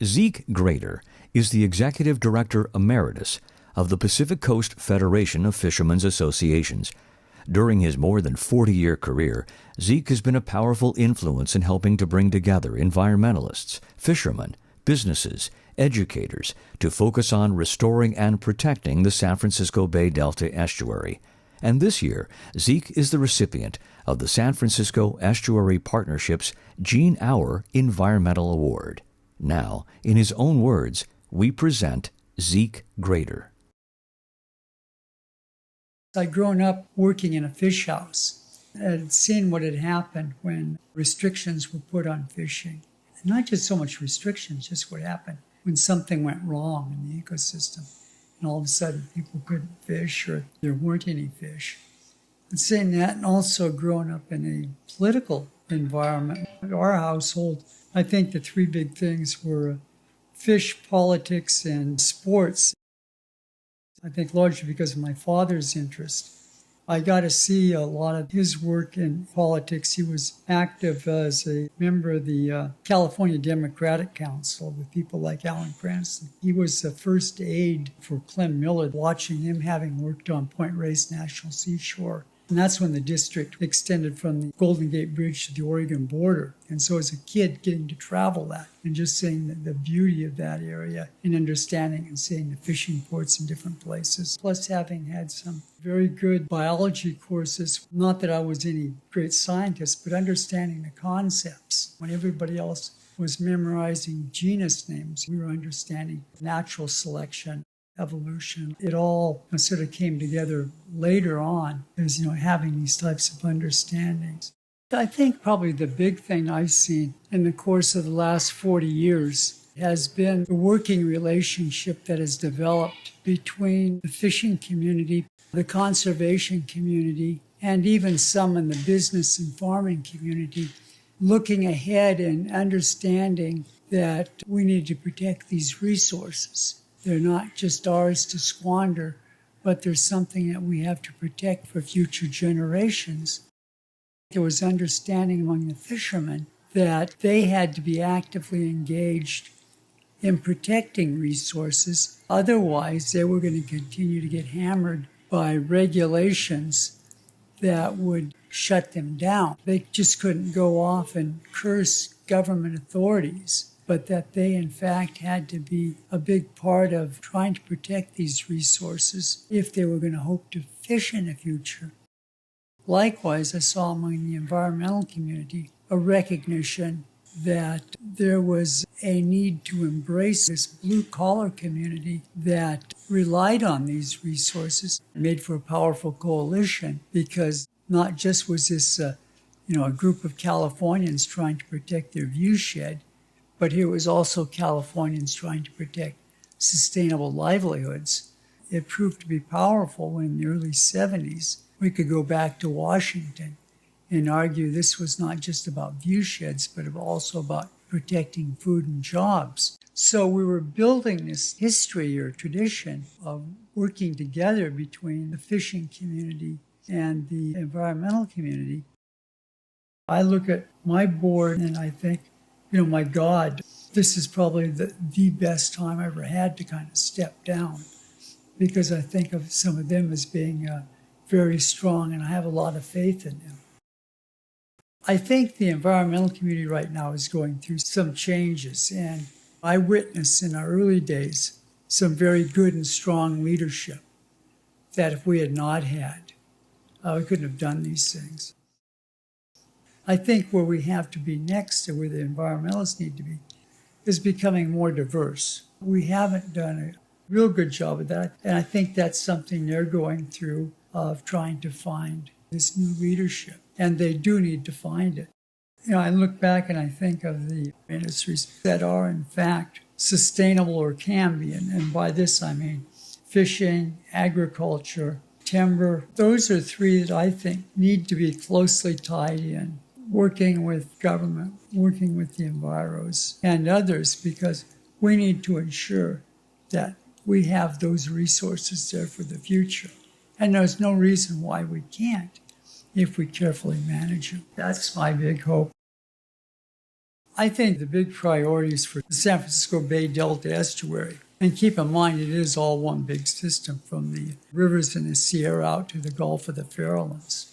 Zeke Grader is the Executive Director Emeritus of the Pacific Coast Federation of Fishermen's Associations. During his more than 40-year career, Zeke has been a powerful influence in helping to bring together environmentalists, fishermen, businesses, educators to focus on restoring and protecting the San Francisco Bay Delta estuary. And this year, Zeke is the recipient of the San Francisco Estuary Partnership's Gene Auer Environmental Award. Now, in his own words, we present Zeke Grader. I'd grown up working in a fish house. I had seen what had happened when restrictions were put on fishing. And not just so much restrictions, just what happened when something went wrong in the ecosystem. And all of a sudden people couldn't fish or there weren't any fish. And saying that, and also growing up in a political environment, our household, I think the three big things were fish, politics, and sports. I think largely because of my father's interest. I got to see a lot of his work in politics. He was active as a member of the California Democratic Council with people like Lois Prentice. He was the first aide for Clem Miller, watching him having worked on Point Reyes National Seashore. And that's when the district extended from the Golden Gate Bridge to the Oregon border. And so as a kid, getting to travel that and just seeing the beauty of that area and understanding and seeing the fishing ports in different places. Plus having had some very good biology courses. Not that I was any great scientist, but understanding the concepts. When everybody else was memorizing genus names, we were understanding natural selection, evolution. It all sort of came together later on as, having these types of understandings. I think probably the big thing I've seen in the course of the last 40 years has been the working relationship that has developed between the fishing community, the conservation community, and even some in the business and farming community, looking ahead and understanding that we need to protect these resources. They're not just ours to squander, but there's something that we have to protect for future generations. There was understanding among the fishermen that they had to be actively engaged in protecting resources. Otherwise, they were going to continue to get hammered by regulations that would shut them down. They just couldn't go off and curse government authorities, but that they, in fact, had to be a big part of trying to protect these resources if they were going to hope to fish in the future. Likewise, I saw among the environmental community a recognition that there was a need to embrace this blue-collar community that relied on these resources. It made for a powerful coalition because not just was this a group of Californians trying to protect their viewshed, but here was also Californians trying to protect sustainable livelihoods. It proved to be powerful when in the early 70s we could go back to Washington and argue this was not just about viewsheds, but also about protecting food and jobs. So we were building this history or tradition of working together between the fishing community and the environmental community. I look at my board and I think, my God, this is probably the best time I ever had to kind of step down, because I think of some of them as being very strong, and I have a lot of faith in them. I think the environmental community right now is going through some changes, and I witnessed in our early days some very good and strong leadership that if we had not had, we couldn't have done these things. I think where we have to be next, or where the environmentalists need to be, is becoming more diverse. We haven't done a real good job of that, and I think that's something they're going through, of trying to find this new leadership, and they do need to find it. I look back and I think of the industries that are in fact sustainable or can be, and by this I mean fishing, agriculture, timber. Those are three that I think need to be closely tied in. Working with government, working with the enviros and others, because we need to ensure that we have those resources there for the future. And there's no reason why we can't if we carefully manage them. That's my big hope. I think the big priorities for the San Francisco Bay Delta estuary, and keep in mind it is all one big system from the rivers in the Sierra out to the Gulf of the Farallones,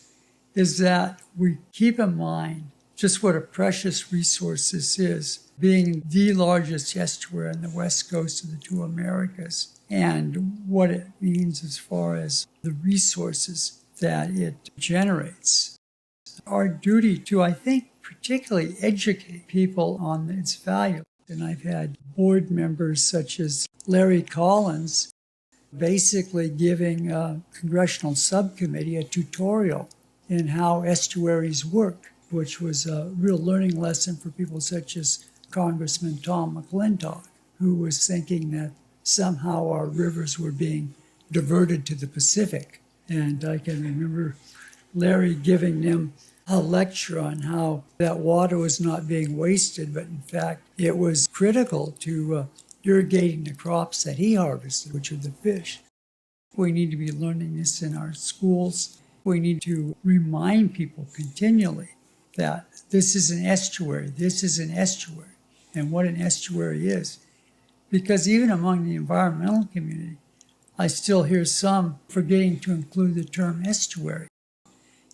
is that we keep in mind just what a precious resource this is, being the largest estuary on the west coast of the two Americas, and what it means as far as the resources that it generates. Our duty to, I think, particularly educate people on its value. And I've had board members such as Larry Collins basically giving a congressional subcommittee a tutorial in how estuaries work, which was a real learning lesson for people such as Congressman Tom McClintock, who was thinking that somehow our rivers were being diverted to the Pacific. And I can remember Larry giving them a lecture on how that water was not being wasted, but in fact it was critical to irrigating the crops that he harvested, which are the fish. We need to be learning this in our schools. We need to remind people continually that this is an estuary, and what an estuary is. Because even among the environmental community, I still hear some forgetting to include the term estuary.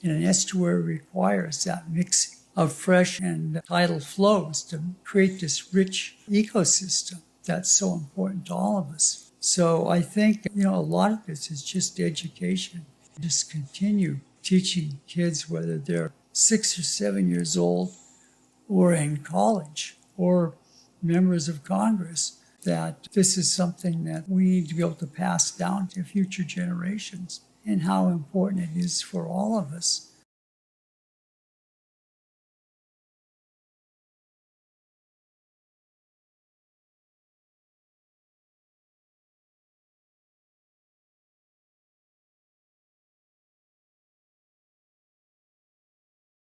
And an estuary requires that mix of fresh and tidal flows to create this rich ecosystem that's so important to all of us. So I think, a lot of this is just education. Just continue teaching kids, whether they're 6 or 7 years old or in college or members of Congress, that this is something that we need to be able to pass down to future generations, and how important it is for all of us